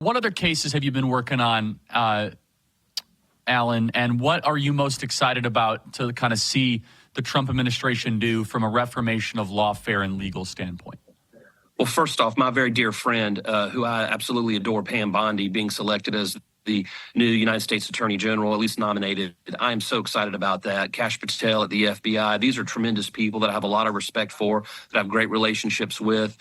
What other cases have you been working on, Alan, and what are you most excited about to kind of see the Trump administration do from a reformation of lawfare and legal standpoint? Well, first off, my very dear friend, who I absolutely adore, Pam Bondi, being selected as the new United States Attorney General, at least nominated. I am so excited about that. Kash Patel at the FBI. These are tremendous people that I have a lot of respect for, that I have great relationships with.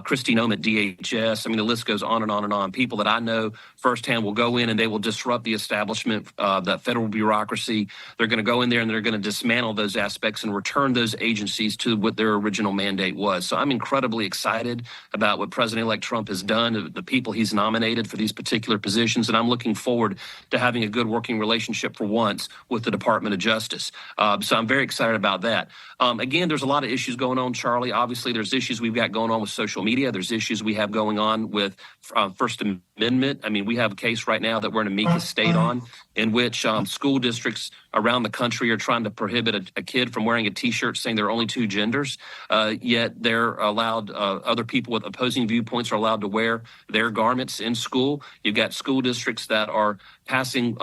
Christine Ohm at DHS. I mean, the list goes on and on and on. People that I know firsthand will go in and they will disrupt the establishment, the federal bureaucracy. They're going to go in there and they're going to dismantle those aspects and return those agencies to what their original mandate was. So I'm incredibly excited about what President-elect Trump has done, the people he's nominated for these particular positions, and I'm looking forward to having a good working relationship for once with the Department of Justice. So I'm very excited about that. Again, there's a lot of issues going on, Charlie. Obviously, there's issues we've got going on with social media. There's issues we have going on with First Amendment. I mean, we have a case right now that we're in amicus state on, in which school districts around the country are trying to prohibit a kid from wearing a T-shirt saying there are only two genders, yet they're allowed, other people with opposing viewpoints are allowed to wear their garments in school. You've got school districts that are passing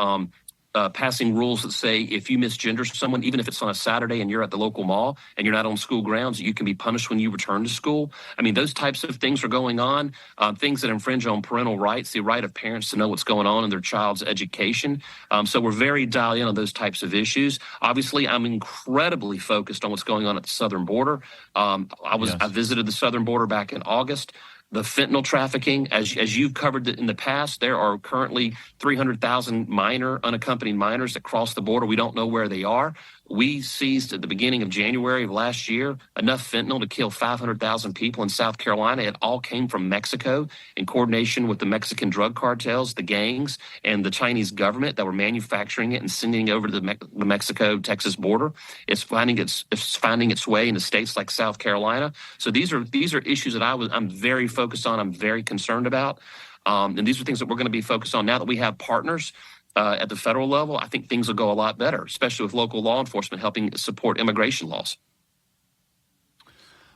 rules that say if you misgender someone, even if it's on a Saturday and you're at the local mall and you're not on school grounds, you can be punished when you return to school. I mean, those types of things are going on, things that infringe on parental rights, the right of parents to know what's going on in their child's education. So we're very dialed in on those types of issues. Obviously, I'm incredibly focused on what's going on at the southern border. I visited the southern border back in August. The fentanyl trafficking, as you've covered in the past, there are currently 300,000 unaccompanied minors that cross the border. We don't know where they are. We seized at the beginning of January of last year enough fentanyl to kill 500,000 people in South Carolina. It all came from Mexico in coordination with the Mexican drug cartels, the gangs, and the Chinese government that were manufacturing it and sending it over to the Mexico-Texas border. It's finding its way into states like South Carolina. So these are issues that I'm very focused on. I'm very concerned about. And these are things that we're going to be focused on now that we have partners at the federal level. I think things will go a lot better, especially with local law enforcement helping support immigration laws.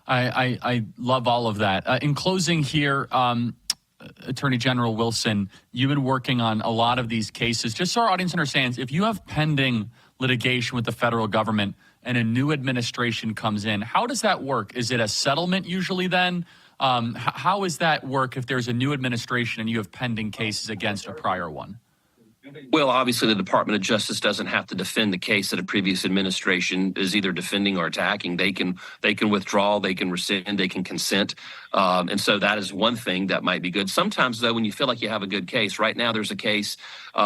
I love all of that. In closing here, Attorney General Wilson, you've been working on a lot of these cases. Just so our audience understands, if you have pending litigation with the federal government and a new administration comes in, how does that work? Is it a settlement usually then? How does that work if there's a new administration and you have pending cases against a prior one? Well, obviously, the Department of Justice doesn't have to defend the case that a previous administration is either defending or attacking. They can withdraw, they can rescind, they can consent. And so that is one thing that might be good. Sometimes, though, when you feel like you have a good case, right now there's a case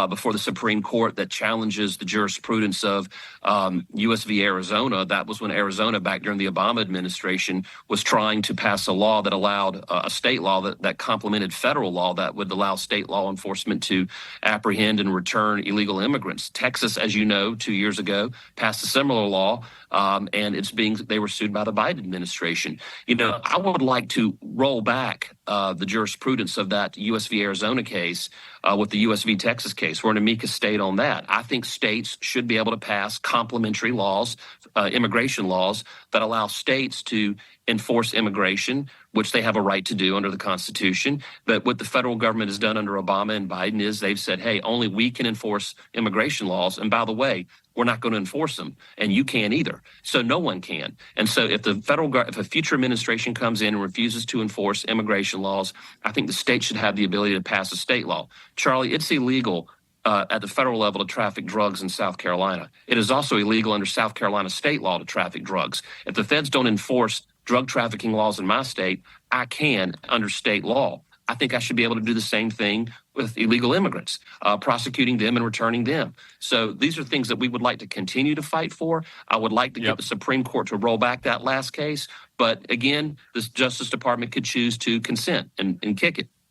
before the Supreme Court that challenges the jurisprudence of U.S. v. Arizona. That was when Arizona, back during the Obama administration, was trying to pass a law that allowed a state law that complemented federal law that would allow state law enforcement to apprehend and return illegal immigrants. Texas, as you know, 2 years ago, passed a similar law, and they were sued by the Biden administration. You know, I would like to roll back the jurisprudence of that U.S. v. Arizona case with the U.S. v. Texas case. We're an amicus state on that. I think states should be able to pass complementary laws, immigration laws, that allow states to enforce immigration, which they have a right to do under the Constitution. But what the federal government has done under Obama and Biden is they've said, hey, only we can enforce immigration laws. And by the way, we're not going to enforce them, and you can't either. So no one can. And so if if a future administration comes in and refuses to enforce immigration laws, I think the state should have the ability to pass a state law. Charlie, it's illegal at the federal level to traffic drugs in South Carolina. It is also illegal under South Carolina state law to traffic drugs. If the feds don't enforce drug trafficking laws in my state, I can under state law. I think I should be able to do the same thing with illegal immigrants, prosecuting them and returning them. So these are things that we would like to continue to fight for. I would like to get the Supreme Court to roll back that last case. But again, the Justice Department could choose to consent and kick it.